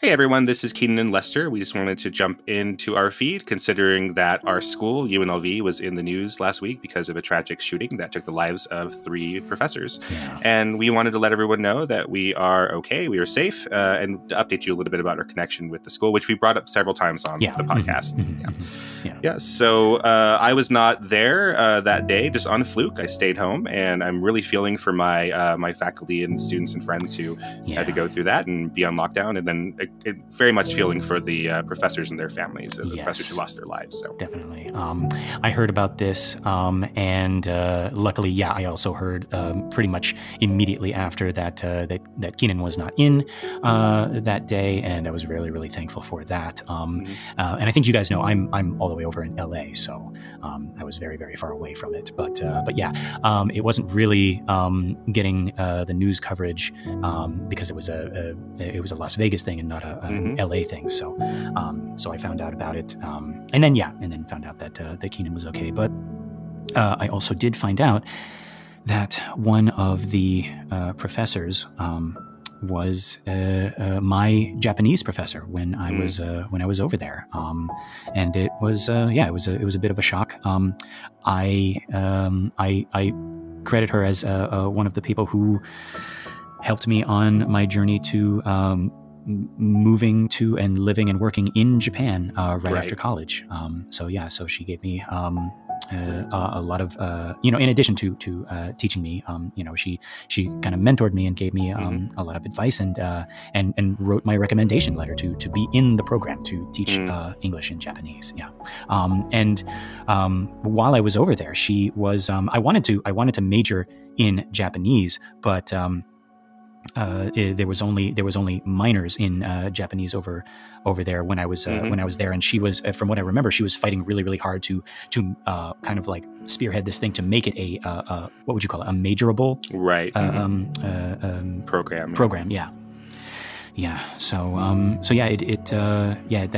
Hey everyone, this is Keenan and Lester. We just wanted to jump into our feed, considering that our school, UNLV, was in the news last week because of a tragic shooting that took the lives of 3 professors. Yeah. And we wanted to let everyone know that we are okay, we are safe, and to update you a little bit about our connection with the school, which we brought up several times on the podcast. So I was not there that day, just on a fluke. I stayed home, and I'm really feeling for my my faculty and students and friends who had to go through that and be on lockdown, and then very much feeling for the professors and their families, the professors who lost their lives. So definitely, I heard about this, and luckily, I also heard pretty much immediately after that that Keenan was not in that day, and I was really, really thankful for that. And I think you guys know I'm all the way over in LA, so I was very, very far away from it. But it wasn't really getting the news coverage because it was a Las Vegas thing and not an LA thing. So I found out about it, and then found out that Keenan was okay. But I also did find out that one of the professors was my Japanese professor when I was over there, and it was a bit of a shock. I credit her as one of the people who helped me on my journey to moving to and living and working in Japan right after college. So she gave me a lot of in addition to teaching me, she kind of mentored me and gave me a lot of advice and wrote my recommendation letter to be in the program to teach English and Japanese. And while I was over there, she was I wanted to major in Japanese, but there was only minors in Japanese over there when I was there, and she was, from what I remember, she was fighting really, really hard to kind of like spearhead this thing to make it a what would you call it, a majorable program.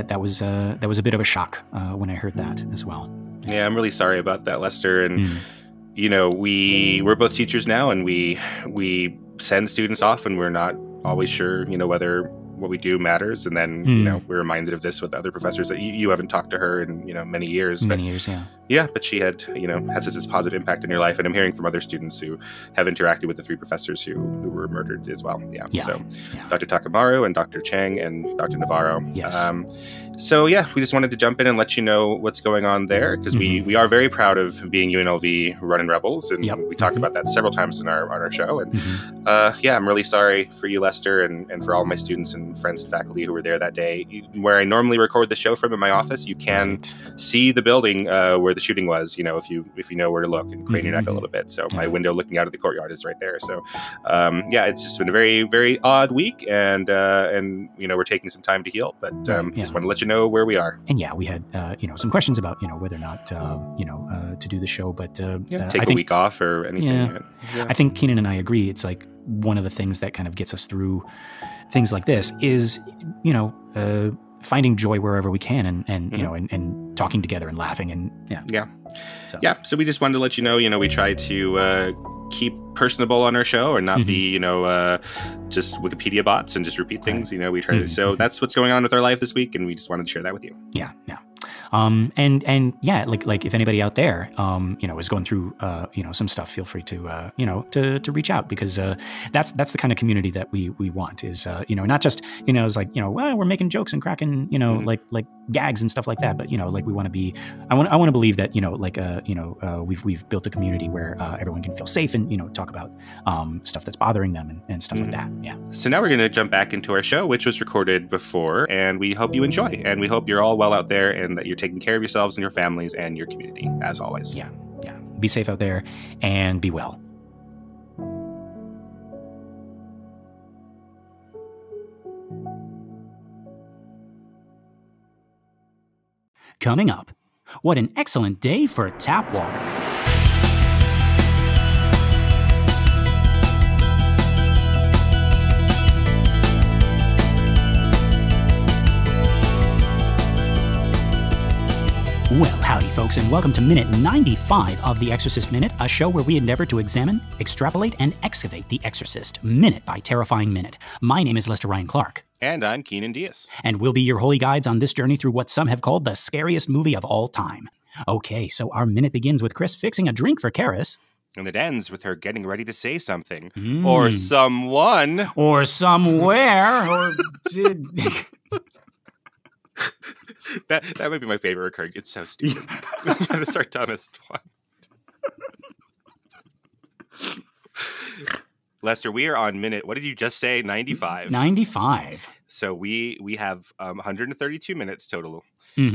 That was a bit of a shock when I heard that as well. Yeah, I'm really sorry about that, Lester. And we're both teachers now, and we send students off, and we're not always sure, whether what we do matters. And then, we're reminded of this with other professors that you haven't talked to her in, many years. Yeah, but she had, had such this positive impact in your life. And I'm hearing from other students who have interacted with the 3 professors who were murdered as well. So Dr. Takamaru and Dr. Chang and Dr. Navarro. Yes. We just wanted to jump in and let you know what's going on there, because we are very proud of being UNLV Runnin' Rebels, and we talked about that several times on our show. And I'm really sorry for you, Lester, and for all my students and friends and faculty who were there that day. Where I normally record the show from in my office, you can see the building where the shooting was. If you know where to look and crane your neck a little bit. So my window looking out of the courtyard is right there. So it's just been a very, very odd week, and we're taking some time to heal, but just want to let you know where we are. And we had some questions about whether or not to do the show, but take a week off or anything. I think Keenan and I agree. It's like one of the things that kind of gets us through things like this is finding joy wherever we can, and talking together and laughing, and So we just wanted to let you know, we try to keep personable on our show and not be, just Wikipedia bots and just repeat things. We try to. So that's what's going on with our life this week, and we just wanted to share that with you. Like if anybody out there, is going through, some stuff, feel free to, to reach out, because that's the kind of community that we want, is, not just, it's like, well, we're making jokes and cracking, like gags and stuff like that, but like we want to be. I want to believe that we've built a community where everyone can feel safe and talk about stuff that's bothering them and stuff like that. Yeah. So now we're going to jump back into our show, which was recorded before, and we hope you enjoy, and we hope you're all well out there and that you're taking care of yourselves and your families and your community, as always. Yeah. Be safe out there and be well. Coming up, what an excellent day for tap water. Well, howdy folks, and welcome to minute 95 of The Exorcist Minute, a show where we endeavor to examine, extrapolate, and excavate The Exorcist, minute by terrifying minute. My name is Lester Ryan Clark. And I'm Keenan Diaz. And we'll be your holy guides on this journey through what some have called the scariest movie of all time. Okay, so our minute begins with Chris fixing a drink for Karras. And it ends with her getting ready to say something. Or someone. Or somewhere. Or did... that might be my favorite recurring. It's so stupid. That's our dumbest one. Lester, we are on minute, what did you just say? 95. 95. So we have 132 minutes total.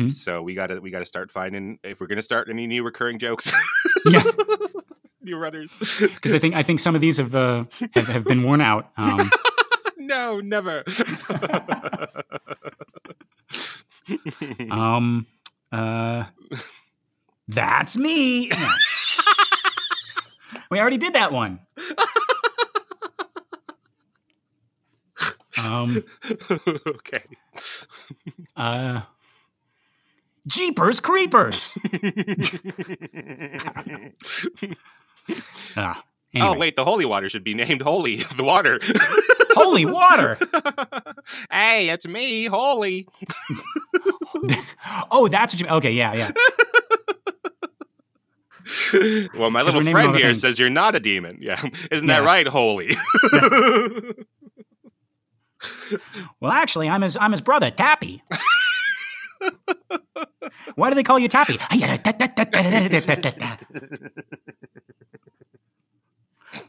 So we gotta start finding, if we're gonna start any new recurring jokes. Yeah. New runners. Because I think some of these have been worn out. No, never. That's me. We already did that one. Okay. Jeepers Creepers. Anyway. Oh, wait, the holy water should be named Holy, the water. Holy water. Hey, it's me, Holy. Oh, that's what you mean. Okay, yeah. Well, my little friend here says you're not a demon. Yeah. Isn't that right, Holy? Well, actually, I'm his brother, Tappy. Why do they call you Tappy?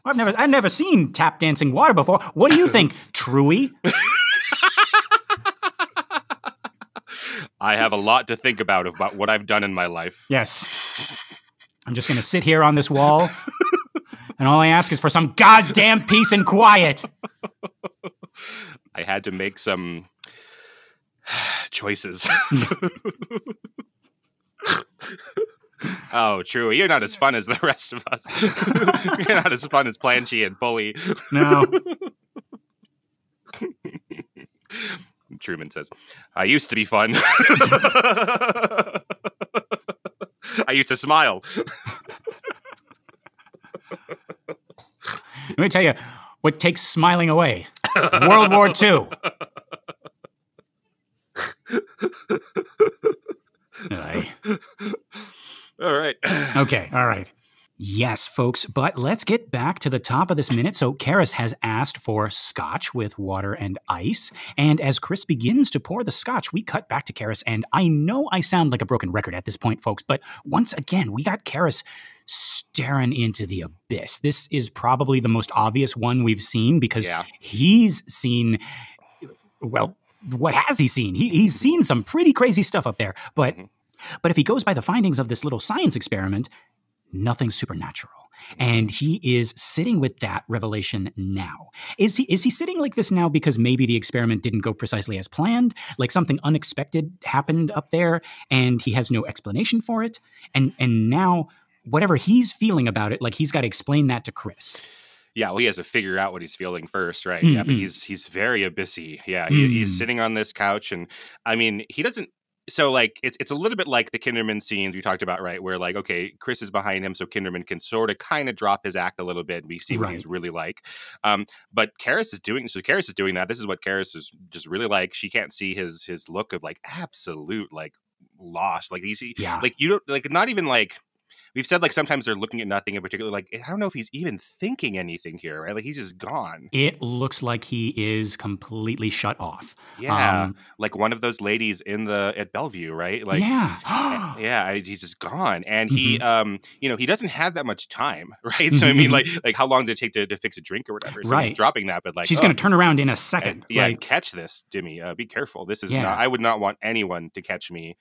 I've never seen tap dancing water before. What do you think, Truey? I have a lot to think about what I've done in my life. Yes. I'm just going to sit here on this wall, and all I ask is for some goddamn peace and quiet. I had to make some choices. Oh, true. You're not as fun as the rest of us. You're not as fun as Planchy and Bully. No. Truman says, I used to be fun. I used to smile. Let me tell you what takes smiling away. World War II. All right. Okay, all right. Yes, folks, but let's get back to the top of this minute. So Karras has asked for scotch with water and ice, and as Chris begins to pour the scotch, we cut back to Karras, and I know I sound like a broken record at this point, folks, but once again, we got Karras staring into the abyss. This is probably the most obvious one we've seen because he's seen, well, what has he seen? He's seen some pretty crazy stuff up there, but if he goes by the findings of this little science experiment, nothing supernatural. And he is sitting with that revelation now. Is he sitting like this now because maybe the experiment didn't go precisely as planned? Like something unexpected happened up there and he has no explanation for it? And now whatever he's feeling about it, like he's got to explain that to Chris. Yeah, well, he has to figure out what he's feeling first, right? Yeah, but he's very abyssy. Yeah, he's sitting on this couch, and I mean, he doesn't. So, like, it's a little bit like the Kinderman scenes we talked about, right? Where, like, okay, Chris is behind him, so Kinderman can sort of kind of drop his act a little bit. We see what he's really like. But Karras is doing that. This is what Karras is just really like. She can't see his look of like absolute like lost. Like like you don't like not even like. We've said, like, sometimes they're looking at nothing in particular. Like, I don't know if he's even thinking anything here, right? Like, he's just gone. It looks like he is completely shut off. Yeah. Like one of those ladies at Bellevue, right? Like, he's just gone. And he, he doesn't have that much time, right? So, I mean, like how long does it take to fix a drink or whatever? So he's dropping that, but like, she's going to turn around in a second. And catch this, Jimmy. Be careful. This is not, I would not want anyone to catch me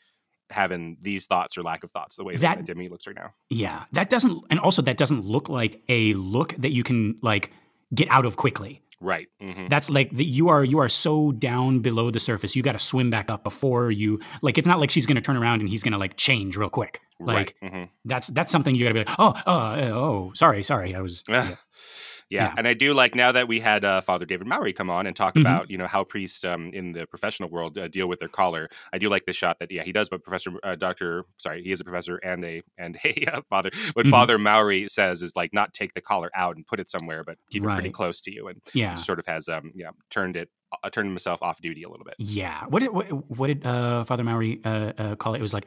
having these thoughts or lack of thoughts the way that Demi looks right now. Yeah, that doesn't look like a look that you can like get out of quickly. Right. That's like you are so down below the surface. You got to swim back up before you like. It's not like she's going to turn around and he's going to like change real quick. Like that's something you got to be like, sorry. I was. Yeah, and I do like now that we had Father David Mowry come on and talk about how priests in the professional world deal with their collar. I do like the shot that he does, but he is a professor and a father. What Father Mowry says is like not take the collar out and put it somewhere, but keep it pretty close to you, and sort of has turned it turned himself off duty a little bit. Yeah. What did Father Mowry call it? It was like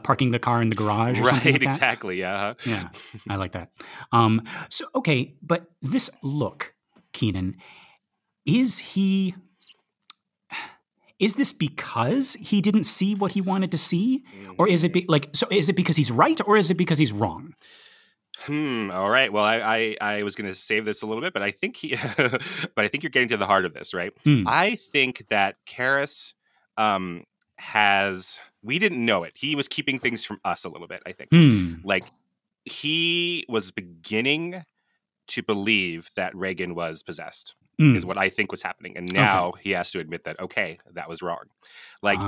parking the car in the garage or something like that? Exactly. Yeah. Yeah, I like that. So, okay, but this look, Keenan, is this because he didn't see what he wanted to see? Or is it is it because he's right or is it because he's wrong? All right. Well, I was going to save this a little bit, but I think but I think you're getting to the heart of this, right? I think that Karras we didn't know it. He was keeping things from us a little bit, I think. Like, he was beginning to believe that Reagan was possessed, is what I think was happening. And now he has to admit that, okay, that was wrong. Like,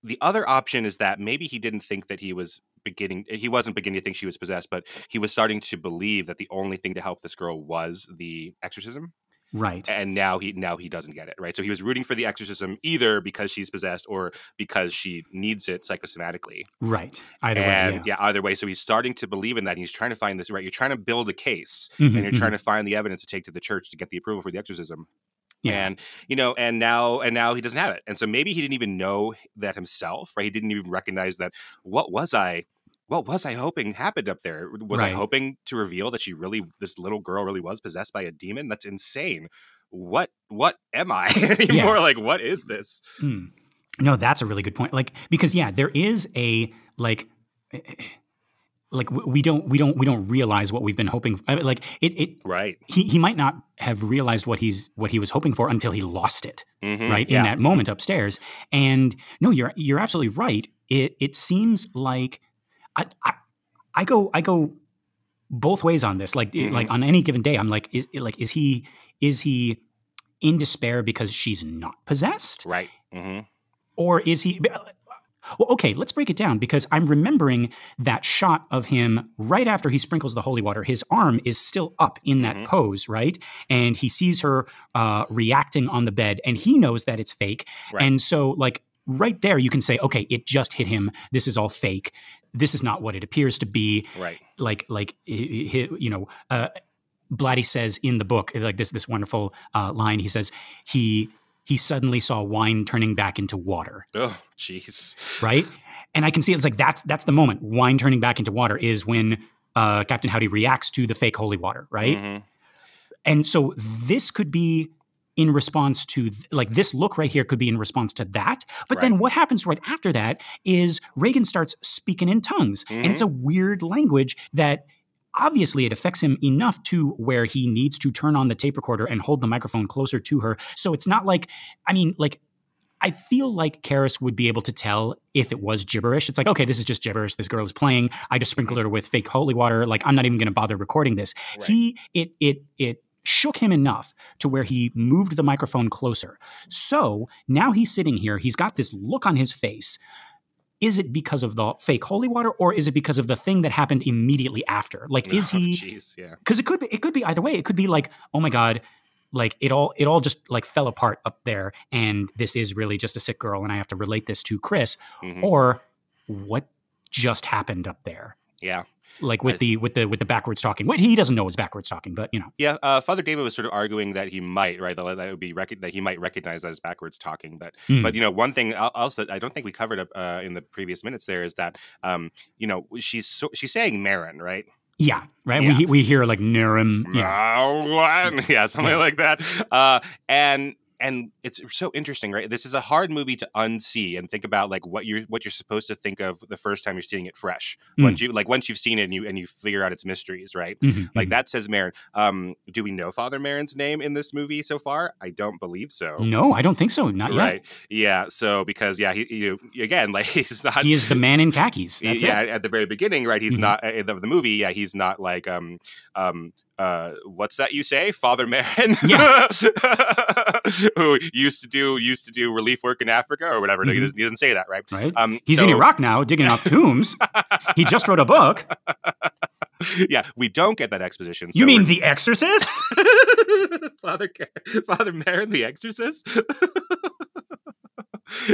the other option is that maybe he didn't think that he wasn't beginning to think she was possessed, but he was starting to believe that the only thing to help this girl was the exorcism. Right. And now he doesn't get it, right? So he was rooting for the exorcism either because she's possessed or because she needs it psychosomatically. Right. Either way. Yeah, either way. So he's starting to believe in that. And he's trying to find this, right? You're trying to build a case and you're trying to find the evidence to take to the church to get the approval for the exorcism. Yeah. And now he doesn't have it. And so maybe he didn't even know that himself, right? He didn't even recognize that. What was I hoping happened up there? Was I hoping to reveal that this little girl really was possessed by a demon? That's insane. What am I anymore? Like, what is this? No, that's a really good point. Like, because there is a we don't realize what we've been hoping for. Like it right. He might not have realized what he was hoping for until he lost it. Right. In that moment upstairs. And no, you're absolutely right. It seems like I go both ways on this. Like like on any given day, I'm like, is he in despair because she's not possessed? Right. Or is he? Well, okay, let's break it down because I'm remembering that shot of him right after he sprinkles the holy water. His arm is still up in that pose, right? And he sees her reacting on the bed and he knows that it's fake. Right. And so like right there, you can say, okay, it just hit him. This is all fake. This is not what it appears to be. Right. Blatty says in the book, like this wonderful line, he says, he suddenly saw wine turning back into water. Oh, jeez. Right? And I can see it's like that's the moment. Wine turning back into water is when Captain Howdy reacts to the fake holy water, right? And so this could be in response to, like this look right here could be in response to that. But then what happens right after that is Reagan starts speaking in tongues. And it's a weird language that obviously it affects him enough to where he needs to turn on the tape recorder and hold the microphone closer to her. So it's not like, I feel like Karras would be able to tell if it was gibberish. It's like, okay, this is just gibberish. This girl is playing. I just sprinkled her with fake holy water. Like, I'm not even going to bother recording this. Right. It shook him enough to where he moved the microphone closer. So now he's sitting here. He's got this look on his face. Is it because of the fake holy water, or is it because of the thing that happened immediately after? Like, is he? Because it could be either way. It could be like, oh my God, like it all just like fell apart up there, and this is really just a sick girl, and I have to relate this to Chris, or what just happened up there? Yeah. Like with the backwards talking. What he doesn't know is backwards talking, but you know. Yeah, Father David was sort of arguing that he might, right? That it would be that he might recognize that as backwards talking. But you know, one thing else that I don't think we covered up in the previous minutes there is that you know, she's saying Merrin, right? Yeah, right. Yeah. We hear like Merrin, something like that, and it's so interesting, right? This is a hard movie to unsee and think about, like what you're supposed to think of the first time you're seeing it fresh. Once you've seen it and you figure out its mysteries, right? Like that says Merrin. Do we know Father Merrin's name in this movie so far? I don't believe so. No, I don't think so. Not yet. Right? Yeah. So because he again, like he's not. He is the man in khakis. That's it. At the very beginning, right? He's not of the movie. Yeah, he's not like what's that you say, Father Merrin? Yeah. Who used to do relief work in Africa or whatever. He doesn't say that, right? He's in Iraq now, digging up tombs. He just wrote a book. Yeah, we don't get that exposition. You mean The Exorcist? Father Merrin, The Exorcist?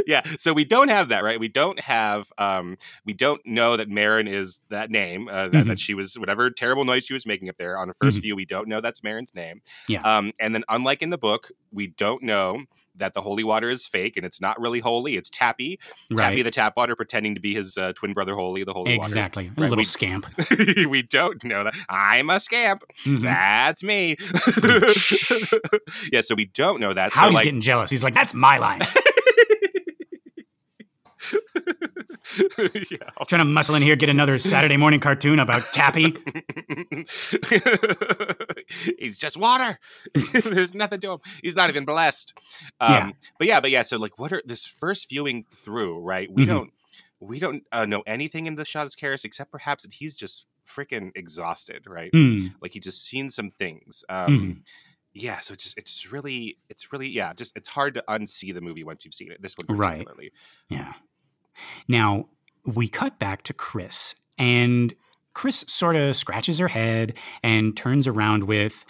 Yeah, so we don't have that, right? We don't know that Merrin is that name, that she was, whatever terrible noise she was making up there. On a first view, we don't know that's Merrin's name. Yeah. And then unlike in the book, we don't know that the holy water is fake and it's not really holy. It's Tappy. Right. Tappy the tap water pretending to be his twin brother Holy, the holy water. Exactly. Right? A little scamp. We don't know that. I'm a scamp. That's me. Yeah, so we don't know that. Howdy's getting jealous. He's like, that's my line. Yeah, trying to muscle in here, get another Saturday morning cartoon about Tappy. He's just water. There's nothing to him. He's not even blessed. But yeah. So like, what are this first viewing through? Right, we don't know anything in the shot of Karras except perhaps that he's just freaking exhausted. Right, like he's just seen some things. Yeah, so it's really it's hard to unsee the movie once you've seen it. This one particularly. Right. Yeah. Now, we cut back to Chris, and Chris sort of scratches her head and turns around with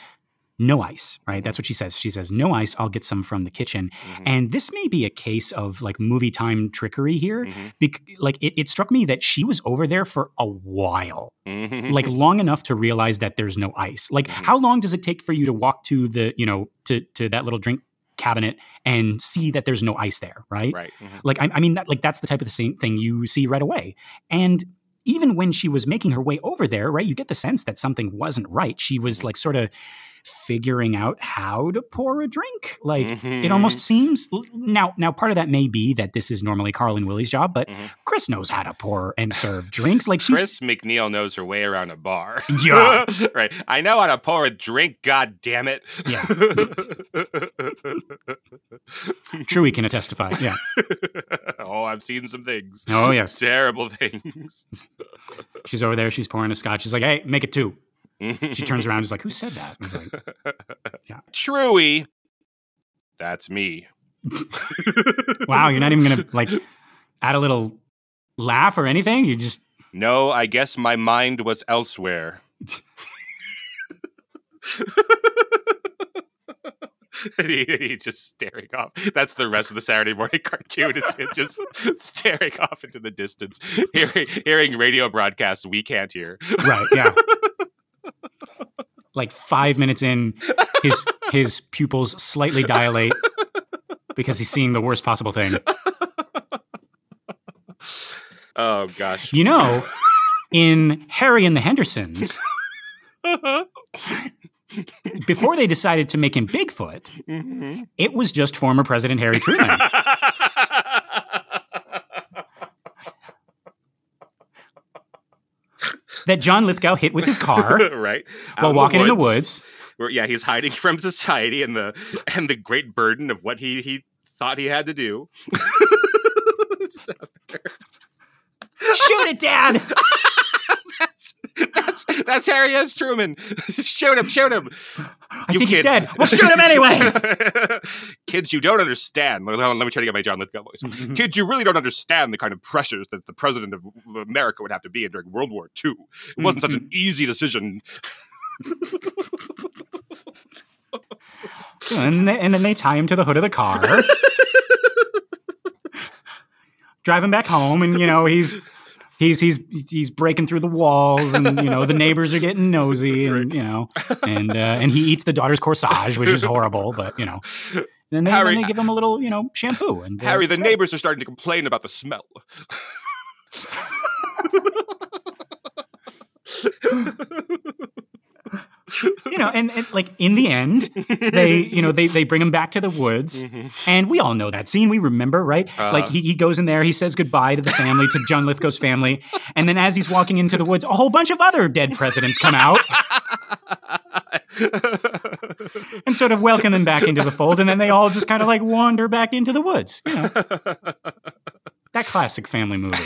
no ice, right? That's what she says. She says, no ice, I'll get some from the kitchen. And this may be a case of like movie time trickery here. Like it struck me that she was over there for a while, like long enough to realize that there's no ice. Like how long does it take for you to walk to the, to that little drink cabinet and see that there's no ice there, right? Right. Like, I mean, that's the type of the same thing you see right away. And even when she was making her way over there, right, you get the sense that something wasn't right. She was like sort of figuring out how to pour a drink. Like it almost seems now part of that may be that this is normally Carl and Willie's job, but Chris knows how to pour and serve drinks. Like Chris MacNeil knows her way around a bar. Yeah. Right. I know how to pour a drink, god damn it. Yeah. True, can testify. Yeah. Oh, I've seen some things. Oh, yes. Terrible things. She's over there, she's pouring a scotch. She's like, hey, make it 2. She turns around and is like, who said that? He's like, yeah. Truey. That's me. Wow, you're not even going to like add a little laugh or anything? You just... No, I guess my mind was elsewhere. And he's just staring off. That's the rest of the Saturday morning cartoon. Is just staring off into the distance, hearing radio broadcasts we can't hear. Right, yeah. Like 5 minutes in, his pupils slightly dilate because he's seeing the worst possible thing. Oh, gosh. You know, in Harry and the Hendersons, before they decided to make him Bigfoot, it was just former President Harry Truman. That John Lithgow hit with his car, right, while walking in the woods. Where, yeah, he's hiding from society and the great burden of what he thought he had to do. Shoot it, Dad! That's Harry S. Truman. Shoot him. I think he's dead. Well, shoot him anyway. Kids, you don't understand. Let me try to get my John Lithgow voice. Kids, you really don't understand the kind of pressures that the president of America would have to be in during World War II. It wasn't such an easy decision. And then they tie him to the hood of the car. Drive him back home, and he's breaking through the walls, and the neighbors are getting nosy, and and he eats the daughter's corsage, which is horrible, but then they give him a little shampoo. And Harry, the neighbors are starting to complain about the smell. And like in the end, they bring him back to the woods, and we all know that scene. We remember, right? Like he goes in there, he says goodbye to the family, to John Lithgow's family, and then as he's walking into the woods, a whole bunch of other dead presidents come out and sort of welcome him back into the fold, and then they all just kind of like wander back into the woods. That classic family movie.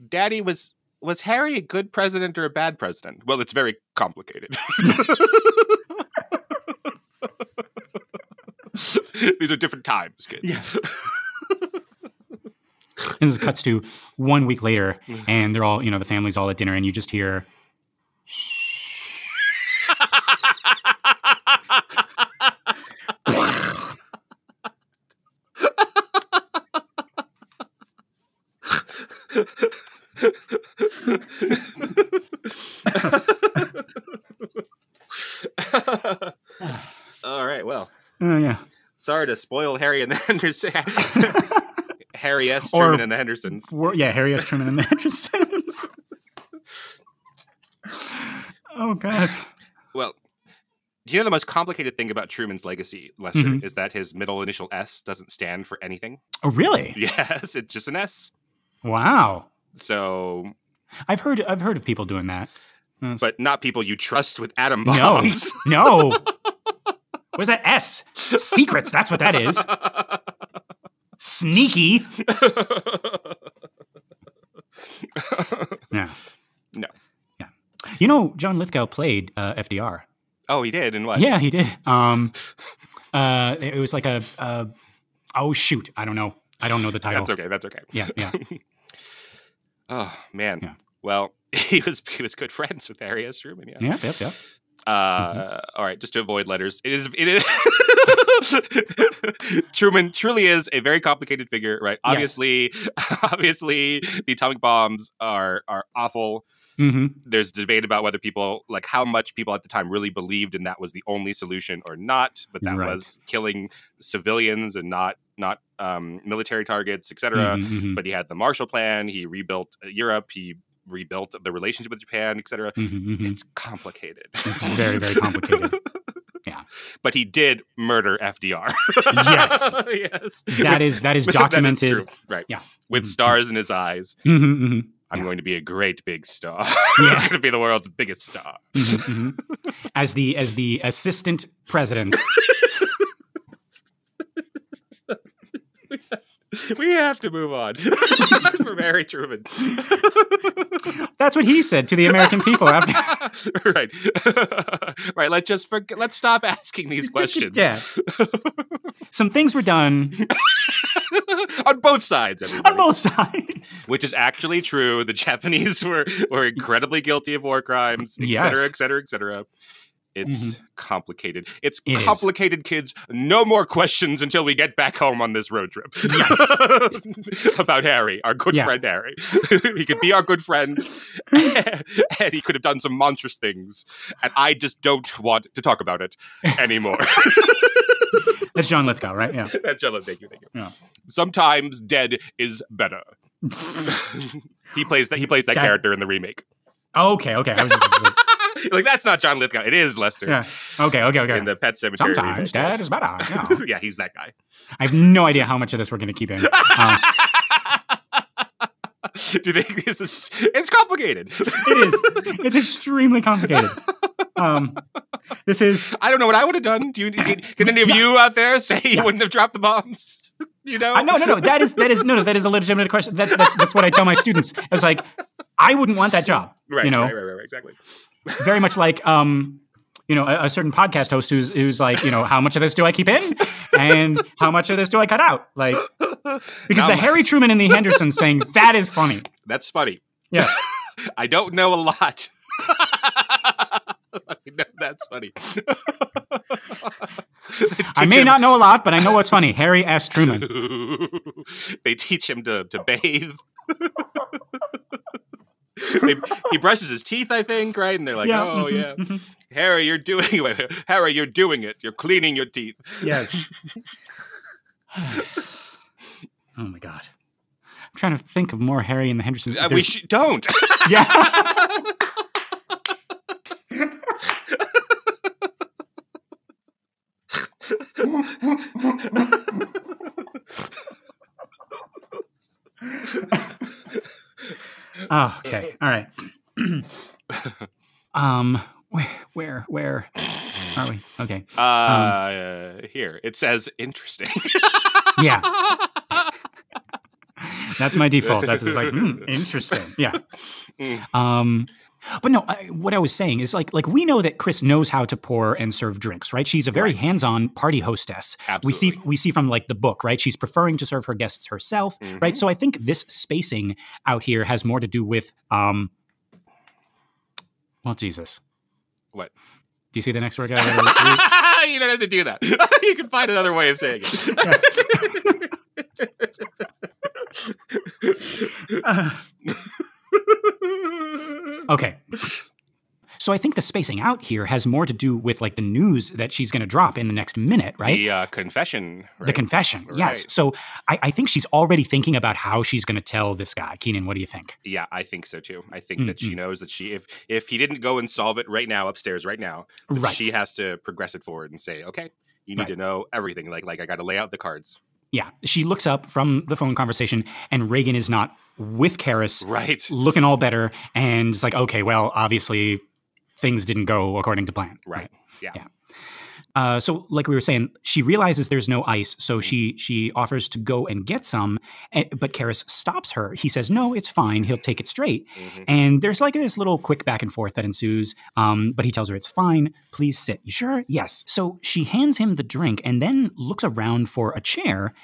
Daddy, was Harry a good president or a bad president? Well, it's very complicated. These are different times, kids. Yeah. And this cuts to 1 week later, and they're all, the family's all at dinner, and you just hear... All right, well. Yeah. Sorry to spoil Harry and the Hendersons. Harry S. Truman and the Hendersons. Yeah, Harry S. Truman and the Hendersons. Oh, God. Well, do you know the most complicated thing about Truman's legacy, Lester, is that his middle initial S doesn't stand for anything? Oh, really? Yes, it's just an S. Wow. So... I've heard of people doing that. But not people you trust with atom bombs. No. Where's that S? Secrets, that's what that is. Sneaky. Yeah. No. Yeah. You know, John Lithgow played FDR. Oh, he did? And what? Yeah, he did. It was like oh, shoot. I don't know the title. That's okay. Yeah. Oh, man. Yeah. Well, he was good friends with Harry S. Truman, yeah. Yeah. All right, just to avoid letters. It is Truman truly is a very complicated figure, right? Obviously, the atomic bombs are awful. There's debate about whether people, like how much people at the time really believed and that was the only solution or not, but that was killing civilians and not military targets, etc. But he had the Marshall Plan. He rebuilt Europe. He rebuilt the relationship with Japan, etc. It's complicated. It's very, very complicated. Yeah. But he did murder FDR. Yes. Yes. That is documented. That is true. Right. Yeah. With stars in his eyes. I'm going to be a great big star. I'm going to be the world's biggest star. As the assistant president. We have to move on from Harry Truman. That's what he said to the American people after. Right. Right. Let's stop asking these questions. Yeah. Some things were done. On both sides, everybody. On both sides. Which is actually true. The Japanese were incredibly guilty of war crimes, et cetera. It's complicated. It's complicated, kids. No more questions until we get back home on this road trip. Yes. About Harry, our good friend Harry. He could be our good friend, and he could have done some monstrous things. And I just don't want to talk about it anymore. That's John Lithgow, right? Yeah. That's John Lithgow. Thank you. Yeah. Sometimes dead is better. He plays that character in the remake. Okay. I was just like, that's not John Lithgow. It is Lester. Yeah. Okay. In the Pet Cemetery. Sometimes dad is better. Yeah. Yeah, he's that guy. I have no idea how much of this we're going to keep in. Do you think it's complicated? It is. It's extremely complicated. This is. I don't know what I would have done. Can any of you out there say you wouldn't have dropped the bombs? You know? No. That is a legitimate question. That's what I tell my students. I was like, I wouldn't want that job. Right. You know? Right. Exactly. Very much like, a certain podcast host who's like, how much of this do I keep in, and how much of this do I cut out? Like, because the Harry Truman and the Hendersons thing, that is funny. That's funny. Yeah. I don't know a lot. That's funny. I may not know a lot, but I know what's funny. Harry S. Truman. They teach him to bathe. He brushes his teeth, I think, right? And they're like, Harry, you're doing it. Harry, you're doing it. You're cleaning your teeth. Yes. Oh, my God. I'm trying to think of more Harry and the Hendersons. We don't. Yeah. Oh, okay. All right. Where are we? Okay. Here. It says interesting. Yeah. That's my default. That's just like, interesting. Yeah. But no, what I was saying is like we know that Chris knows how to pour and serve drinks, right? She's a very hands-on party hostess. Absolutely. We see from like the book, right? She's preferring to serve her guests herself, right? So I think this spacing out here has more to do with, well, Jesus. What? Do you see the next word? You don't have to do that. You can find another way of saying it. Okay. So I think the spacing out here has more to do with like the news that she's going to drop in the next minute, right? The confession. Right? The confession, right. yes. So I think she's already thinking about how she's going to tell this guy. Keenan, what do you think? Yeah, I think so too. I think that she knows that if he didn't go and solve it right now upstairs right now, she has to progress it forward and say, okay, you need to know everything. Like I got to lay out the cards. Yeah. She looks up from the phone conversation and Reagan is not with Karras, looking all better. And it's like, okay, well, obviously things didn't go according to plan. Right. Yeah. So like we were saying, she realizes there's no ice, so she offers to go and get some, but Karras stops her. He says, no, it's fine. He'll take it straight. And there's like this little quick back and forth that ensues, but he tells her it's fine. Please sit. You sure? Yes. So she hands him the drink and then looks around for a chair,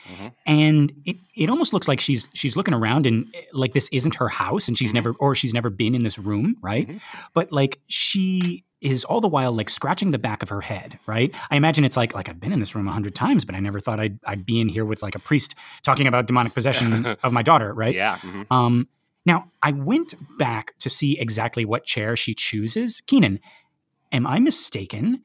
and it almost looks like she's looking around and like this isn't her house and she's never been in this room, right? But like she is all the while like scratching the back of her head, right? I imagine it's like I've been in this room 100 times, but I never thought I'd be in here with like a priest talking about demonic possession of my daughter, right? Yeah. Now, I went back to see exactly what chair she chooses. Keenan, am I mistaken?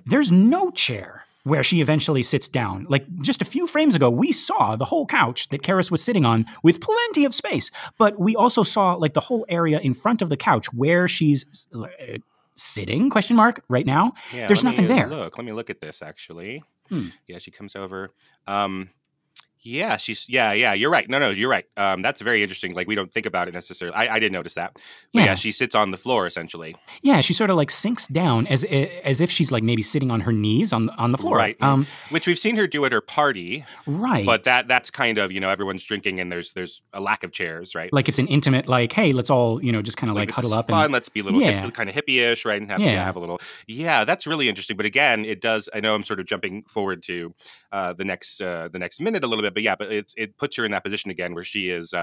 There's no chair where she eventually sits down. Like just a few frames ago, we saw the whole couch that Karras was sitting on with plenty of space, but we also saw like the whole area in front of the couch where she's sitting, right now. Yeah, there's nothing there. Let me look at this actually. Yeah, she comes over. Yeah, you're right. No, you're right. That's very interesting. Like we don't think about it necessarily. I didn't notice that. But yeah, she sits on the floor essentially. Yeah, she sort of like sinks down as if she's like maybe sitting on her knees on the floor. Right. Which we've seen her do at her party. Right. But that's kind of, everyone's drinking and there's a lack of chairs, right? Like it's an intimate, like, hey, let's all, just kind of like huddle up. Fun. Let's be a little kind of hippie-ish, right? And have a little. Yeah, that's really interesting. But again, it does. I know I'm sort of jumping forward to the next minute a little bit. But yeah, but it puts her in that position again where she is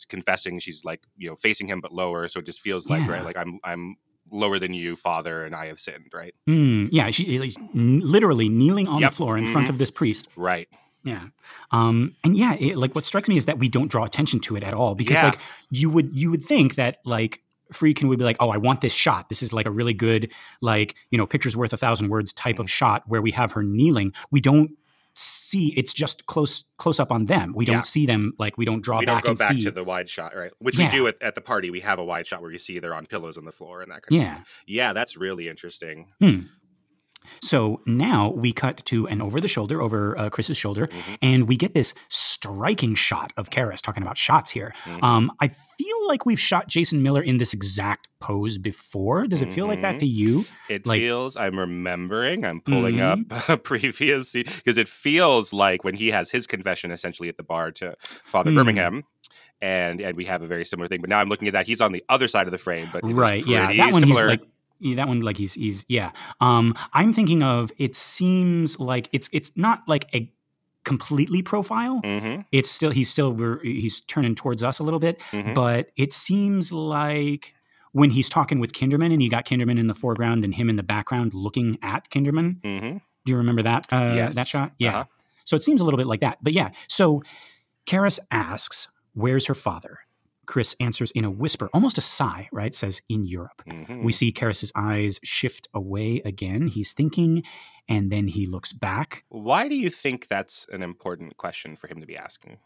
confessing. She's like, facing him but lower. So it just feels like, right, like I'm lower than you, Father, and I have sinned, right? Yeah, she's literally kneeling on the floor in front of this priest. Right. Yeah. And yeah, like what strikes me is that we don't draw attention to it at all because like you would think that like Friedkin would be like, oh, I want this shot. This is like a really good, like, picture's worth 1,000 words type of shot where we have her kneeling. We don't see, it's just close up on them. We don't see them, like we don't draw back and see. We don't go back to the wide shot, right? Which we do at the party. We have a wide shot where you see they're on pillows on the floor and that kind of thing. Yeah, that's really interesting. So now we cut to an over-the-shoulder, over Chris's shoulder, and we get this striking shot of Karras, talking about shots here. I feel like we've shot Jason Miller in this exact pose before. Does it feel like that to you? It feels, I'm remembering, I'm pulling up previous, because it feels like when he has his confession essentially at the bar to Father Birmingham, and we have a very similar thing. But now I'm looking at that. He's on the other side of the frame, but right, that one similar. He's like... Yeah, that one, like he's I'm thinking of, it seems like it's not like a completely profile. It's still he's turning towards us a little bit, but it seems like when he's talking with Kinderman and you got Kinderman in the foreground and him in the background looking at Kinderman. Do you remember that that shot? Yeah. So it seems a little bit like that. But yeah, so Karras asks, "Where's her father?" Chris answers in a whisper, almost a sigh, right? Says, in Europe. We see Karras's eyes shift away again. He's thinking, and then he looks back. Why do you think that's an important question for him to be asking?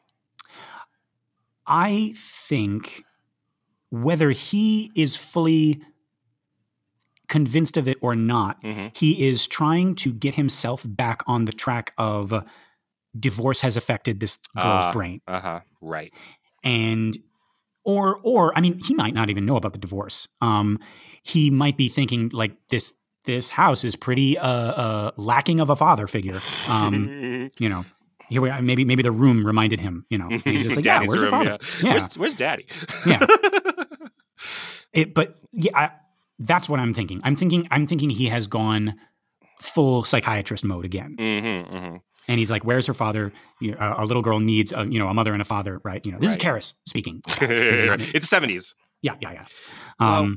I think whether he is fully convinced of it or not, he is trying to get himself back on the track of divorce has affected this girl's brain. Right. And... Or I mean, he might not even know about the divorce. He might be thinking like this house is pretty lacking of a father figure. Here we are, maybe the room reminded him. He's just like, Daddy's where's room, your father? Yeah. Where's Daddy? That's what I'm thinking. I'm thinking he has gone full psychiatrist mode again. And he's like, "Where's her father? A little girl needs, a mother and a father, right? This is Karras speaking. It's the 70s. Yeah. Well,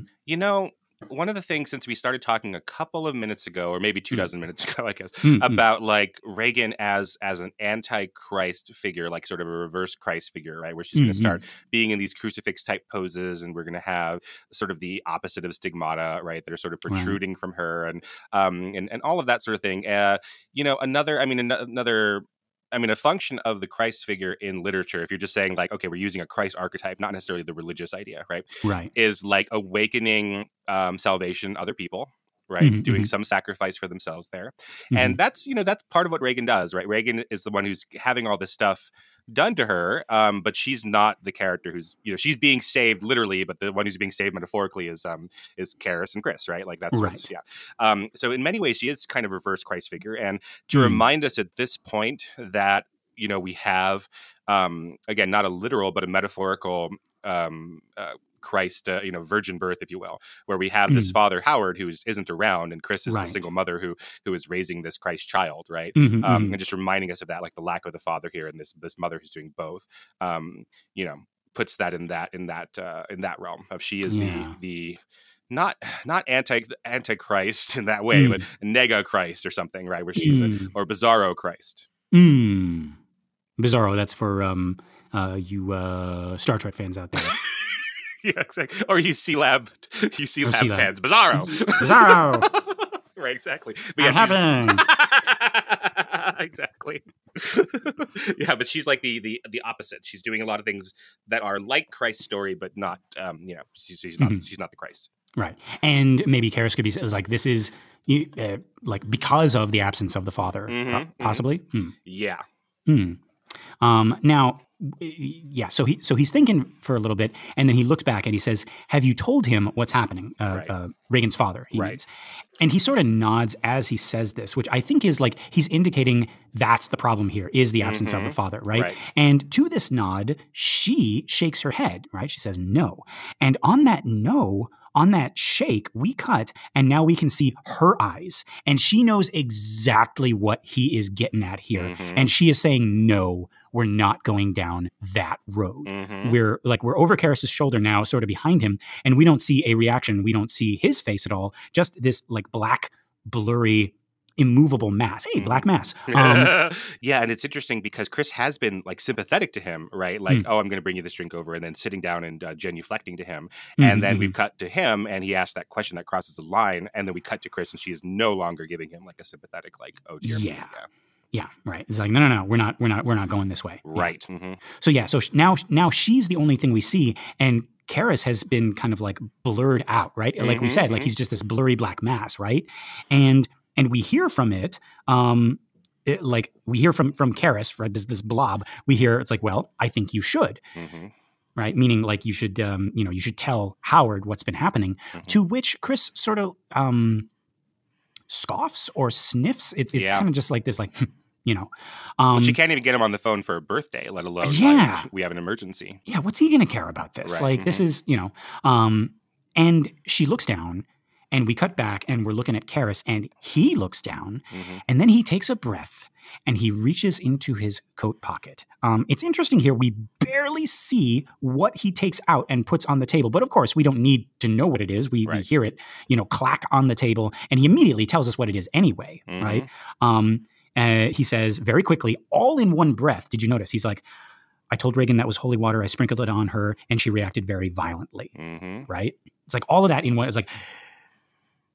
one of the things, since we started talking a couple of minutes ago, or maybe 24 minutes ago, I guess, Mm-hmm. about like Reagan as an anti-Christ figure, like sort of a reverse Christ figure, right? Where she's going to start being in these crucifix type poses, and we're going to have sort of the opposite of stigmata, right? That are sort of protruding from her, and all of that sort of thing. You know, a function of the Christ figure in literature, if you're just saying like, okay, we're using a Christ archetype, not necessarily the religious idea, right? Right. Is like awakening salvation other people, right? Doing some sacrifice for themselves there. And that's, you know, that's part of what Reagan does, right? Reagan is the one who's having all this stuff done to her, but she's not the character who's, you know, she's being saved literally, but the one who's being saved metaphorically is Karras and Chris, right? Like that's right. So in many ways, she is kind of a reverse Christ figure, and to remind us at this point that, you know, we have again, not a literal but a metaphorical Christ, you know, virgin birth, if you will, where we have this father Howard who isn't around, and Chris is the single mother who is raising this Christ child, right? And just reminding us of that, like the lack of the father here, and this mother who's doing both, you know, puts that in that realm of she is the not antichrist in that way, but nega Christ or something, right? Where she's or bizarro Christ. Bizarro. That's for you Star Trek fans out there. Yeah, exactly. Or you C-Lab fans. Bizarro. Right, exactly. But yeah, happening. Exactly. Yeah, but she's like the opposite. She's doing a lot of things that are like Christ's story, but not, you know, she's not the Christ. Right. And maybe Karras could be like, this is like because of the absence of the father, possibly. Yeah. Now, yeah, so he's thinking for a little bit, and then he looks back and he says, "Have you told him what's happening?" Reagan's father, he means. And he sort of nods as he says this, which I think is like he's indicating that's the problem here, is the absence of the father, right? And to this nod, she shakes her head, right? She says no. And on that no, on that shake, we cut, and now we can see her eyes. And she knows exactly what he is getting at here. And she is saying, no, we're not going down that road. We're over Karras' shoulder now, sort of behind him, and we don't see a reaction. We don't see his face at all. Just this like black, blurry, immovable mass. Hey, black mass. Yeah, and it's interesting because Chris has been like sympathetic to him, right? Like, oh, I'm going to bring you this drink over, and then sitting down and genuflecting to him. And then we've cut to him, and he asked that question that crosses the line, and then we cut to Chris, and she is no longer giving him like a sympathetic, like, oh dear. Yeah, right. It's like, no, we're not going this way. Right. So so now she's the only thing we see, and Karras has been kind of like blurred out, right? Like we said, like he's just this blurry black mass, right? And we hear from it, we hear from Karras, right? This blob. We hear it's like, well, I think you should. Right, meaning like you should, you should tell Howard what's been happening. To which Chris sort of scoffs or sniffs. It's kind of just like this, like, you know. Well, she can't even get him on the phone for a birthday, let alone like, we have an emergency. Yeah, what's he going to care about this? Like, this is, you know. And she looks down, and we cut back, and we're looking at Karras, and he looks down, and then he takes a breath, and he reaches into his coat pocket. It's interesting here. We barely see what he takes out and puts on the table. But of course, we don't need to know what it is. We hear it, clack on the table. And he immediately tells us what it is anyway, right? He says very quickly, all in one breath. Did you notice? He's like, I told Reagan that was holy water. I sprinkled it on her, and she reacted very violently, right? It's like all of that in one. It's like,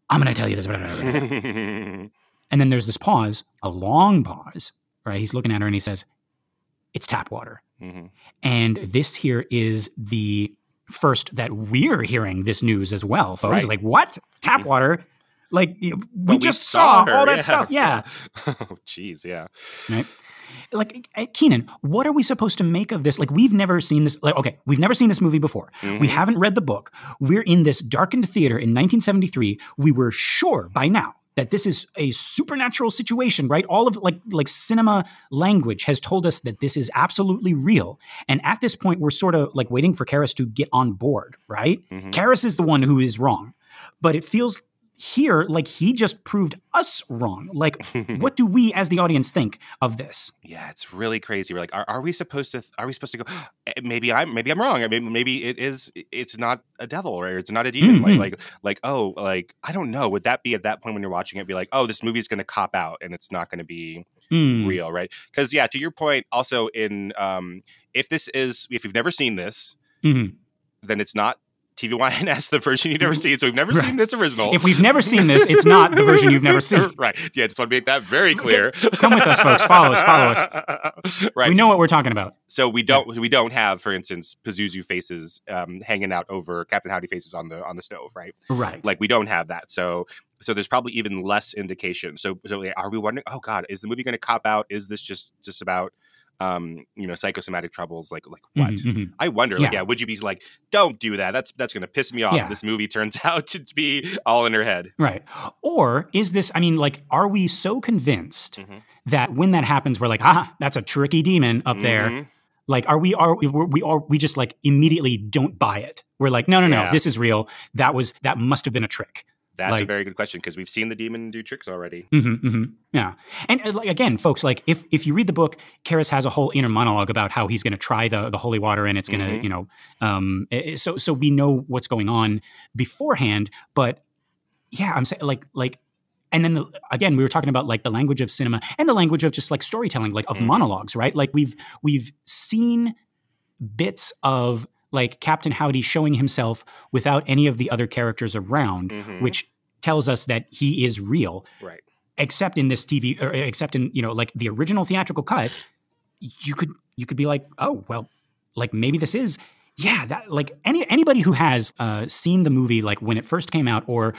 I'm going to tell you this. And then there's this pause, a long pause, right? He's looking at her and he says, it's tap water. And this here is the first that we're hearing this news as well, folks. Like, what? Tap water? Like, we just saw all that stuff. Yeah. Oh, geez. Yeah. Right. Like, Keenan, what are we supposed to make of this? Like, we've never seen this. Like, okay, we've never seen this movie before. We haven't read the book. We're in this darkened theater in 1973. We were sure by now that this is a supernatural situation, right? All of like cinema language has told us that this is absolutely real. And at this point, we're sort of like waiting for Karras to get on board, right? Karras is the one who is wrong. But it feels here, like, he just proved us wrong. Like, what do we as the audience think of this? Yeah, it's really crazy. We're like, are we supposed to go, maybe I'm wrong. I mean, maybe it's not a devil, or it's not a demon. I don't know. Would that be at that point when you're watching it, be like, oh, this movie's going to cop out and it's not going to be real, right? Because to your point, also in if you've never seen this, then it's not TVYNS, the version you've never seen. So we've never seen this original. If we've never seen this, it's not the version you've never seen. Right. Yeah, I just want to make that very clear. Come with us, folks. Follow us. Right. We know what we're talking about. So we don't have, for instance, Pazuzu faces hanging out over Captain Howdy faces on the stove, right? Right. Like, we don't have that. So there's probably even less indication. So are we wondering, oh God, is the movie going to cop out? Is this just about psychosomatic troubles, like what? I wonder. Would you be like, don't do that? That's going to piss me off. Yeah. This movie turns out to be all in her head, right? Or is this? I mean, like, are we so convinced that when that happens, we're like, that's a tricky demon up there? Like, are we just like immediately don't buy it? We're like, no, this is real. That must have been a trick. That's a very good question, because we've seen the demon do tricks already. Yeah. And again, folks, like, if you read the book, Karras has a whole inner monologue about how he's going to try the holy water, and it's going to, so we know what's going on beforehand. But yeah, I'm saying like, and then again, we were talking about like the language of cinema and the language of just like storytelling, like of monologues, right? Like we've seen bits of like Captain Howdy showing himself without any of the other characters around, which tells us that he is real. Right. Except in this TV, or except in, like the original theatrical cut, you could be like, oh, well, like maybe this is, that like anybody who has seen the movie like when it first came out, or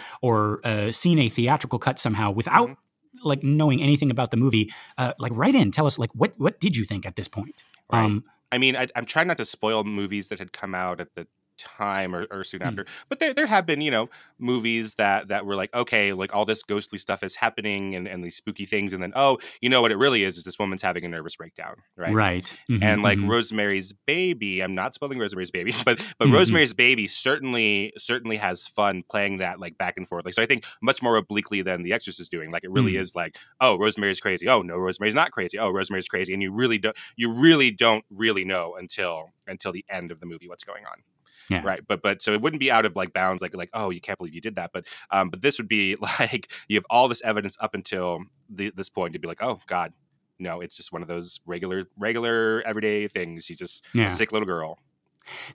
seen a theatrical cut somehow without like knowing anything about the movie, like write in, tell us like what did you think at this point? Right. I mean, I'm trying not to spoil movies that had come out at the time or soon after, but there have been movies that were like, okay, like all this ghostly stuff is happening and these spooky things, and then what it really is this woman's having a nervous breakdown, right? And like Rosemary's Baby, I'm not spoiling Rosemary's Baby, but Rosemary's Baby certainly has fun playing that like back and forth, like, so I think much more obliquely than The Exorcist is doing. Like, it really is like, oh, Rosemary's crazy, oh no, Rosemary's not crazy, oh, Rosemary's crazy, and you really don't really know until the end of the movie what's going on. Yeah. Right. But so it wouldn't be out of like bounds, like, oh, you can't believe you did that. But this would be like, you have all this evidence up until this point to be like, oh God, no, it's just one of those regular everyday things. She's just a sick little girl.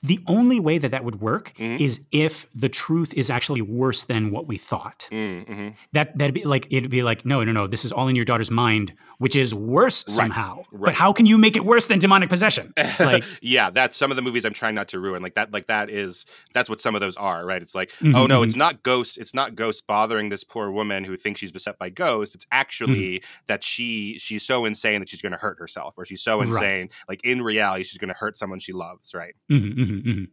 The only way that would work is if the truth is actually worse than what we thought. That'd be like, it'd be like, no, this is all in your daughter's mind, which is worse somehow. Right. But how can you make it worse than demonic possession? Like, yeah, that's some of the movies I'm trying not to ruin. Like that's what some of those are, right? It's like, oh no, it's not ghosts bothering this poor woman who thinks she's beset by ghosts. It's actually that she's so insane that she's going to hurt herself, or she's so insane, like in reality, she's going to hurt someone she loves, right? Did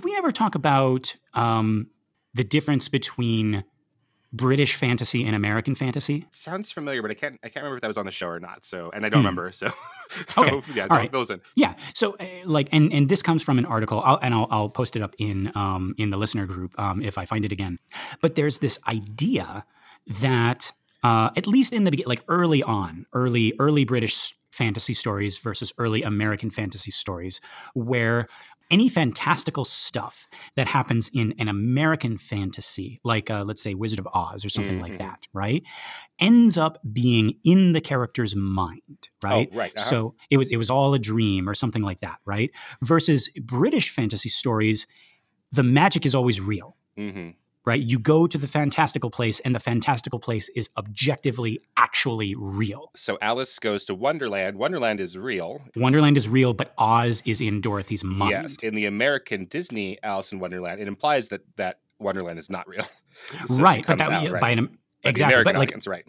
we ever talk about the difference between British fantasy and American fantasy? Sounds familiar, but I can't remember if that was on the show or not. So, and I don't remember. So, okay, yeah, all right. Fill us in. Yeah. So, and this comes from an article, I'll post it up in the listener group if I find it again. But there's this idea that at least in the beginning, like early British fantasy stories versus early American fantasy stories, where any fantastical stuff that happens in an American fantasy, like let's say Wizard of Oz or something like that, right, ends up being in the character's mind, right? Oh, right. So it was all a dream or something like that, right? Versus British fantasy stories, the magic is always real. Right? You go to the fantastical place, and the fantastical place is objectively actually real. So Alice goes to Wonderland. Wonderland is real. Wonderland is real, but Oz is in Dorothy's mind. Yes. In the American Disney Alice in Wonderland, it implies that Wonderland is not real. So right. But that out, right? by an But exactly. the American but like, audience, right.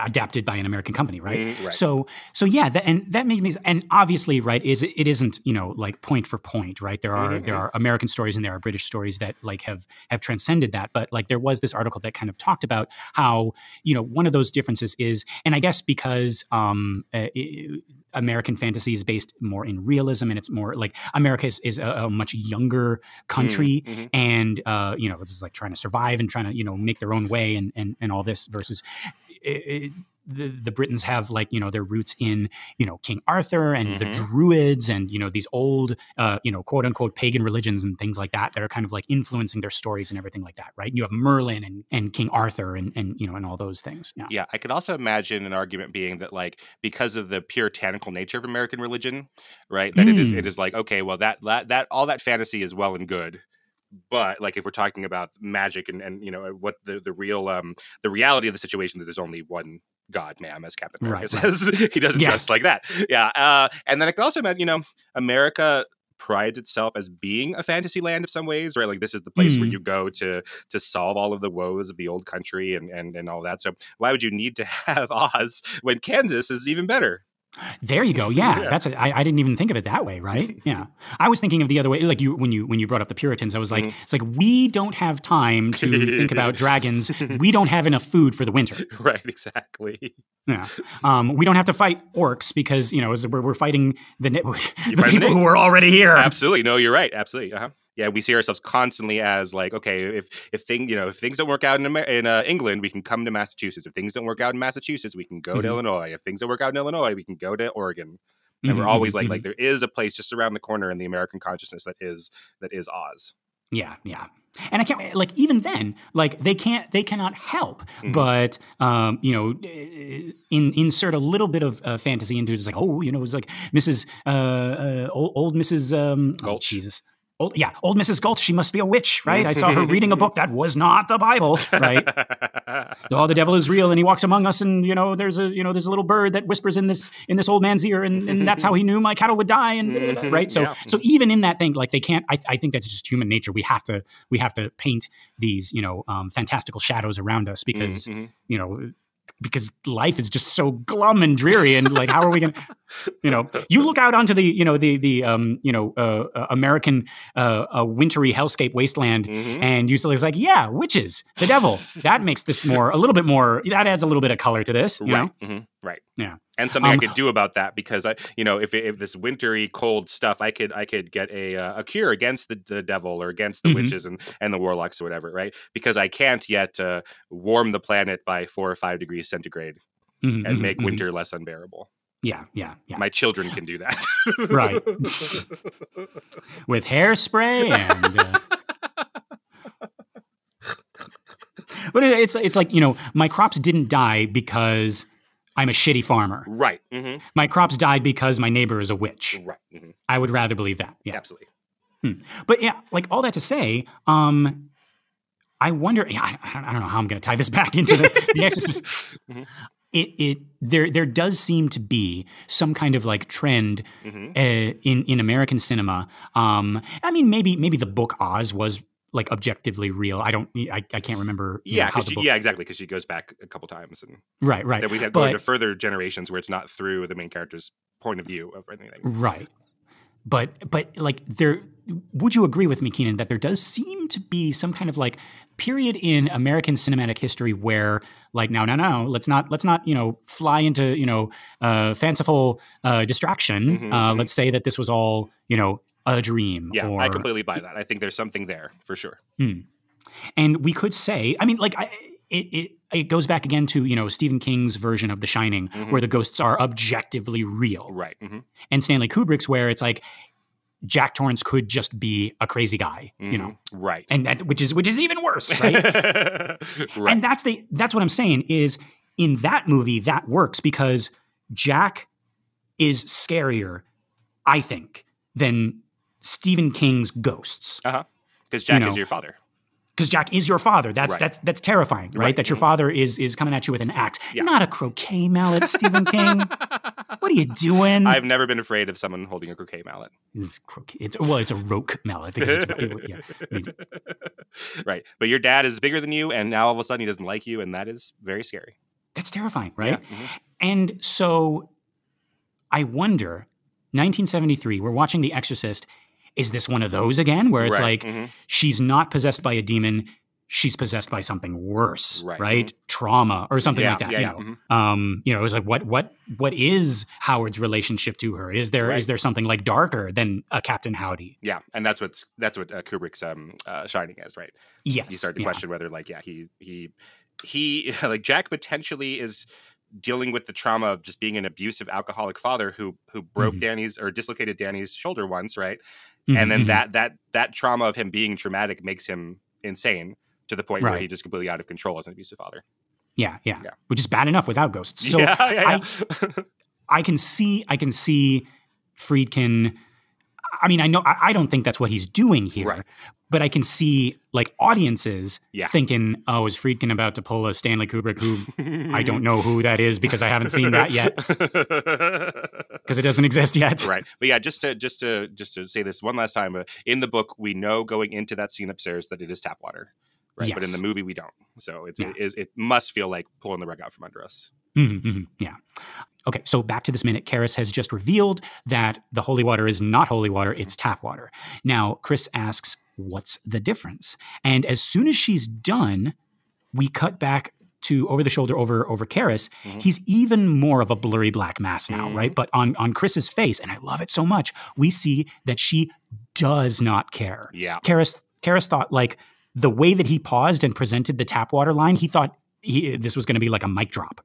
adapted by an American company, right? Right. So yeah, that made me, and obviously, right, it isn't, like point for point, right? There are American stories and there are British stories that like have transcended that, but like there was this article that kind of talked about how, one of those differences is, and I guess because American fantasy is based more in realism, and it's more like America is a much younger country, and it's just like trying to survive and trying to make their own way and all this versus. The Britons have like their roots in King Arthur and the Druids and these old quote unquote pagan religions and things like that are kind of like influencing their stories and everything like that, right? You have Merlin and King Arthur and and all those things. Yeah, I could also imagine an argument being that like because of the puritanical nature of American religion, right? That it is like, okay, well that all that fantasy is well and good. But like if we're talking about magic and what the real the reality of the situation, that there's only one God, ma'am, as Captain America says. He doesn't just like that. Yeah. And then I can also imagine, America prides itself as being a fantasy land of some ways, right? Like this is the place where you go to solve all of the woes of the old country and all that. So why would you need to have Oz when Kansas is even better? There you go. Yeah, that's I didn't even think of it that way, right? Yeah, I was thinking of the other way. Like when you brought up the Puritans, I was like, it's like we don't have time to think about dragons. We don't have enough food for the winter. Right. Exactly. Yeah. We don't have to fight orcs because we're fighting the people who are already here. Absolutely. No, you're right. Absolutely. Yeah, we see ourselves constantly as like, okay, if things don't work out in England, we can come to Massachusetts. If things don't work out in Massachusetts, we can go to Illinois. If things don't work out in Illinois, we can go to Oregon. And we're always like there is a place just around the corner in the American consciousness that is Oz. Yeah, yeah. And I can't like even then, like they cannot help but insert a little bit of fantasy into it. It's like, it was like Mrs. Old Mrs. Gulch. Jesus. Old Mrs. Gulch, she must be a witch, right? I saw her reading a book that was not the Bible, right? The devil is real and he walks among us, and there's a little bird that whispers in this old man's ear, and that's how he knew my cattle would die, and right? So even in that thing, like they can't. I think that's just human nature. We have to paint these fantastical shadows around us because because life is just so glum and dreary, and like, how are we going to, you look out onto the American wintry hellscape wasteland, and it's like, yeah, witches, the devil. That makes this a little bit more. That adds a little bit of color to this, you know? Right. Yeah. And something I could do about that, because if this wintry cold stuff, I could get a cure against the devil or against the witches and the warlocks or whatever, right? Because I can't yet warm the planet by 4 or 5 degrees centigrade and make winter less unbearable. Yeah. My children can do that. Right. With hairspray and... But it's like, my crops didn't die because I'm a shitty farmer. Right. My crops died because my neighbor is a witch. Right. I would rather believe that. Yeah. Absolutely. But yeah, like all that to say, I wonder, I don't know how I'm going to tie this back into the Exorcist. There does seem to be some kind of like trend in American cinema. I mean, maybe the book Oz was like objectively real. I can't remember. Exactly. Because she goes back a couple times, and right. Then we have going to further generations where it's not through the main character's point of view of anything. Right. But like would you agree with me, Keenan, that there does seem to be some kind of like period in American cinematic history where like no, let's not fly into fanciful distraction. Let's say that this was all a dream. Yeah, I completely buy that. I think there's something there for sure. And we could say, I mean, like it goes back again to Stephen King's version of The Shining, where the ghosts are objectively real, right? And Stanley Kubrick's, where it's like Jack Torrance could just be a crazy guy, right? And that which is even worse, right? Right. And that's what I'm saying is in that movie that works because Jack is scarier, I think, than Stephen King's ghosts. Because Jack is your father. Because Jack is your father. That's terrifying, right? That your father is coming at you with an axe, not a croquet mallet, Stephen King. What are you doing? I've never been afraid of someone holding a croquet mallet. It's a roque mallet. Because right. But your dad is bigger than you, and now all of a sudden he doesn't like you, and that is very scary. That's terrifying, right? Yeah. And so I wonder, 1973, we're watching The Exorcist. Is this one of those again where it's like she's not possessed by a demon, she's possessed by something worse, right? Trauma or something like that. You know, it was like what is Howard's relationship to her? Is there something like darker than a Captain Howdy? Yeah, and that's what Kubrick's Shining is, right? Yes, you start to question whether like he like Jack potentially is dealing with the trauma of just being an abusive alcoholic father who broke Danny's or dislocated Danny's shoulder once, right? And then that trauma of him being traumatic makes him insane to the point where he's just completely out of control as an abusive father. Yeah. Which is bad enough without ghosts. So I can see Friedkin. I mean, I don't think that's what he's doing here, but I can see like audiences thinking, oh, is Friedkin about to pull a Stanley Kubrick who I don't know who that is because I haven't seen that yet because it doesn't exist yet. Right. But yeah, just to say this one last time, in the book, we know going into that scene upstairs that it is tap water. Right. Yes. But in the movie, we don't. So it must feel like pulling the rug out from under us. Yeah. Okay, so back to this minute. Karras has just revealed that the holy water is not holy water, it's tap water. Now, Chris asks, what's the difference? And as soon as she's done, we cut back to over the shoulder over Karras. He's even more of a blurry black mass now, right? But on Chris's face, and I love it so much, we see that she does not care. Yeah. Karras thought, like, the way that he paused and presented the tap water line, he thought this was going to be like a mic drop.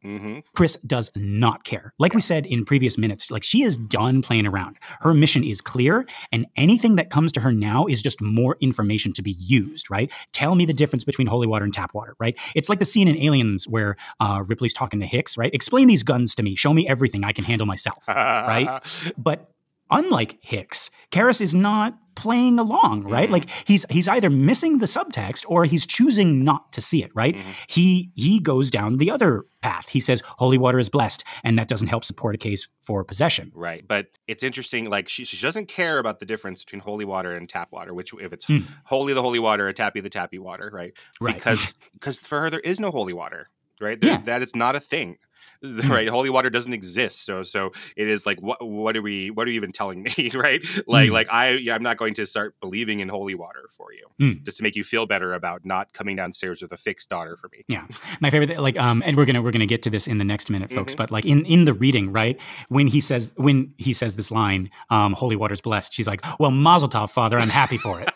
Chris does not care. Like we said in previous minutes, like she is done playing around. Her mission is clear, and anything that comes to her now is just more information to be used, right? Tell me the difference between holy water and tap water, right? It's like the scene in Aliens where Ripley's talking to Hicks, right? Explain these guns to me. Show me everything I can handle myself, right? But unlike Hicks, Karras is not playing along, right? Like he's either missing the subtext or he's choosing not to see it, right? He goes down the other path. He says holy water is blessed, and that doesn't help support a case for possession. Right. But it's interesting, like she doesn't care about the difference between holy water and tap water, which if it's holy the holy water or tappy the tappy water, right? Because for her there is no holy water, right? That is not a thing. Right, holy water doesn't exist, so it is like what are you even telling me, right? Like I'm not going to start believing in holy water for you just to make you feel better about not coming downstairs with a fixed daughter for me. Yeah, my favorite, like and we're gonna get to this in the next minute, folks. But like in the reading, right, when he says this line, holy water's blessed, she's like, well, mazel tov, father, I'm happy for it.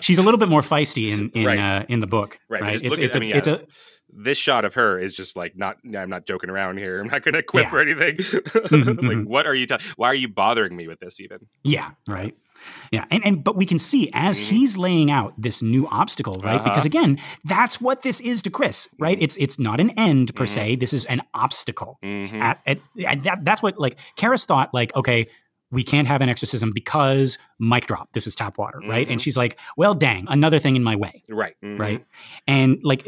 She's a little bit more feisty in the book, right? This shot of her is just like I'm not joking around here. I'm not going to quip or anything. Like, what are you why are you bothering me with this even? Yeah, right. Yeah, but we can see as he's laying out this new obstacle, right? Because again, that's what this is to Chris, right? It's not an end per se. This is an obstacle. That's what like Karras thought. Like, okay, we can't have an exorcism because mic drop. This is tap water, right? And she's like, well, dang, another thing in my way. Right. Right. And like,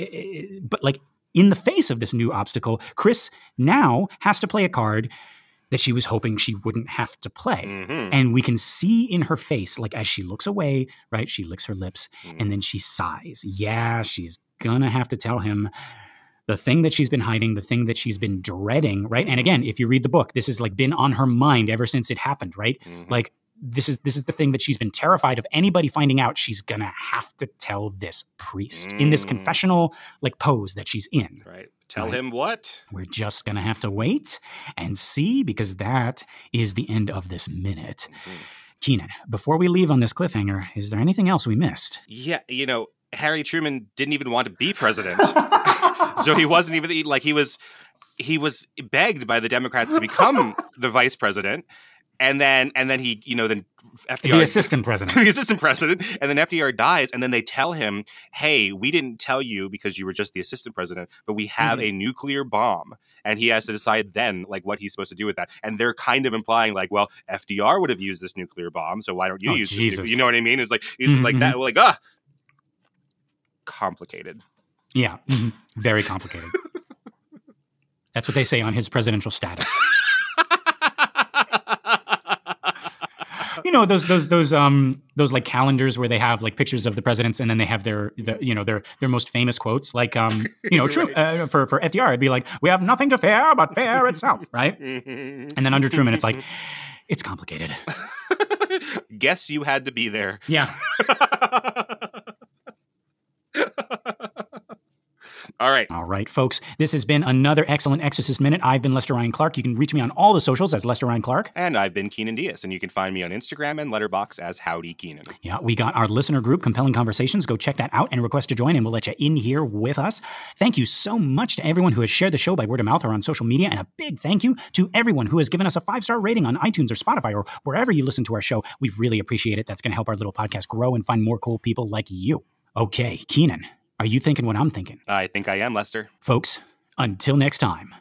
but like in the face of this new obstacle, Chris now has to play a card that she was hoping she wouldn't have to play. And we can see in her face, like as she looks away, right? She licks her lips and then she sighs. Yeah, she's gonna have to tell him the thing that she's been hiding, the thing that she's been dreading, right? And again, if you read the book, this has like been on her mind ever since it happened, right? Like this is the thing that she's been terrified of anybody finding out. She's gonna have to tell this priest in this confessional like pose that she's in. Right. Tell him what? We're just gonna have to wait and see, because that is the end of this minute. Keenan, before we leave on this cliffhanger, is there anything else we missed? Yeah, Harry Truman didn't even want to be president. So he wasn't even like he was begged by the Democrats to become the vice president. And then he, then FDR, the assistant president, and then FDR dies, and then they tell him, "Hey, we didn't tell you because you were just the assistant president, but we have a nuclear bomb," and he has to decide then, like, what he's supposed to do with that. And they're kind of implying, like, well, FDR would have used this nuclear bomb, so why don't you use this? You know what I mean? It's like like that, like complicated. Yeah, very complicated. That's what they say on his presidential status. those like calendars where they have like pictures of the presidents and then they have their most famous quotes, like for FDR it'd be like, we have nothing to fear but fear itself, right? And then under Truman it's like, it's complicated. Guess you had to be there. Yeah. All right. All right, folks. This has been another excellent Exorcist Minute. I've been Lester Ryan Clark. You can reach me on all the socials as Lester Ryan Clark. And I've been Keenan Diaz, and you can find me on Instagram and Letterboxd as Howdy Keenan. Yeah, we got our listener group, Compelling Conversations. Go check that out and request to join, and we'll let you in here with us. Thank you so much to everyone who has shared the show by word of mouth or on social media, and a big thank you to everyone who has given us a 5-star rating on iTunes or Spotify or wherever you listen to our show. We really appreciate it. That's going to help our little podcast grow and find more cool people like you. Okay, Keenan. Are you thinking what I'm thinking? I think I am, Lester. Folks, until next time,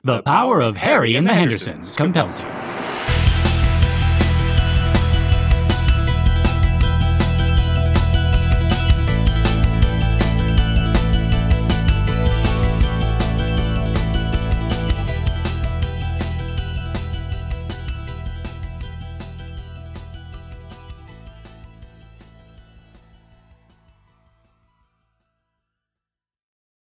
the power of Harry and the Hendersons compels you.